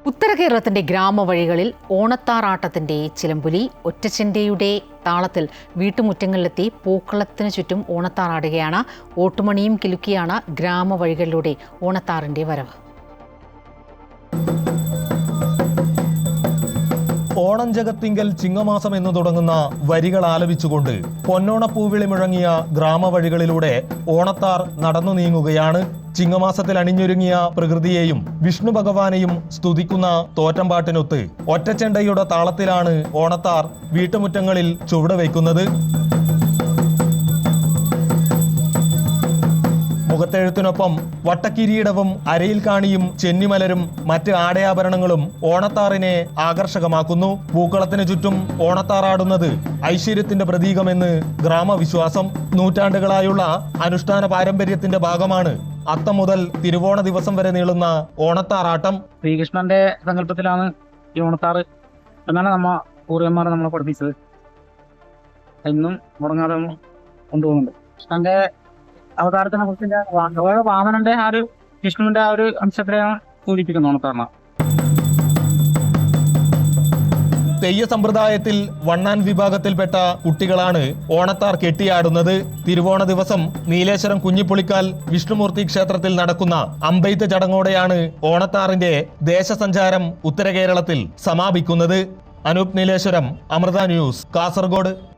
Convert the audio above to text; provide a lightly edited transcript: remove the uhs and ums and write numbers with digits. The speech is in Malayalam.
ഉത്തര കേരളത്തിന്റെ ഗ്രാമവഴികളിൽ ഓണത്താറാട്ടത്തിന്റെ ചിലമ്പുലി ഒറ്റച്ചെണ്ടയുടെ താളത്തിൽ വീട്ടുമുറ്റങ്ങളിലെത്തി പൂക്കളത്തിന് ചുറ്റും ഓണത്താറാടുകയാണ്. ഓട്ടുമണിയും കിലുക്കിയാണ് ഗ്രാമവഴികളിലൂടെ ഓണത്താറിന്റെ വരവ്. ഓണം ജഗത്തിങ്കൽ ചിങ്ങമാസം എന്ന് തുടങ്ങുന്ന വരികൾ ആലപിച്ചുകൊണ്ട് പൊന്നോണപ്പൂവിളി മുഴങ്ങിയ ഗ്രാമവഴികളിലൂടെ ഓണത്താർ നടന്നു നീങ്ങുകയാണ്. ചിങ്ങമാസത്തിൽ അണിഞ്ഞൊരുങ്ങിയ പ്രകൃതിയെയും വിഷ്ണു ഭഗവാനെയും സ്തുതിക്കുന്ന തോറ്റംപാട്ടിനൊത്ത് ഒറ്റച്ചെണ്ടയുടെ താളത്തിലാണ് ഓണത്താർ വീട്ടുമുറ്റങ്ങളിൽ ചുവടുവയ്ക്കുന്നത്. മുഖത്തെഴുത്തിനൊപ്പം വട്ടക്കിരീടവും അരയിൽ കാണിയും ചെന്നിമലരും മറ്റ് ആടയാഭരണങ്ങളും ഓണത്താറിനെ ആകർഷകമാക്കുന്നു. പൂക്കളത്തിന് ചുറ്റും ഓണത്താറാടുന്നത് ഐശ്വര്യത്തിന്റെ പ്രതീകമെന്ന് ഗ്രാമവിശ്വാസം. നൂറ്റാണ്ടുകളായുള്ള അനുഷ്ഠാന പാരമ്പര്യത്തിന്റെ ഭാഗമാണ് അത്തം മുതൽ തിരുവോണ ദിവസം വരെ നീളുന്ന ഓണത്താറാട്ടം. ശ്രീകൃഷ്ണന്റെ സങ്കല്പത്തിലാണ് ഈ ഓണത്താറ് എന്നാണ് പൂർവ്വന്മാരെ നമ്മളെ പഠിപ്പിച്ചത്. ഇന്നും മുടങ്ങാതെ കൊണ്ടുപോകുന്നുണ്ട്. കൃഷ്ണന്റെ അവതാരത്തിനെ കുറിച്ച് വാമനന്റെ ആ ഒരു വിഷ്ണുവിന്റെ ആ ഒരു അംശത്തിലാണ് സൂചിപ്പിക്കുന്നത് ഓണത്താറിന. തെയ്യ സമ്പ്രദായത്തിൽ വണ്ണാൻ വിഭാഗത്തിൽപ്പെട്ട കുട്ടികളാണ് ഓണത്താർ കെട്ടിയാടുന്നത്. തിരുവോണ ദിവസം നീലേശ്വരം കുഞ്ഞിപ്പുളിക്കാൽ വിഷ്ണുമൂർത്തി ക്ഷേത്രത്തിൽ നടക്കുന്ന അമ്പെയ്ത്ത് ചടങ്ങോടെയാണ് ഓണത്താറിന്റെ ദേശസഞ്ചാരം ഉത്തര കേരളത്തിൽ സമാപിക്കുന്നത്. അനൂപ് നീലേശ്വരം, അമൃത ന്യൂസ്, കാസർഗോഡ്.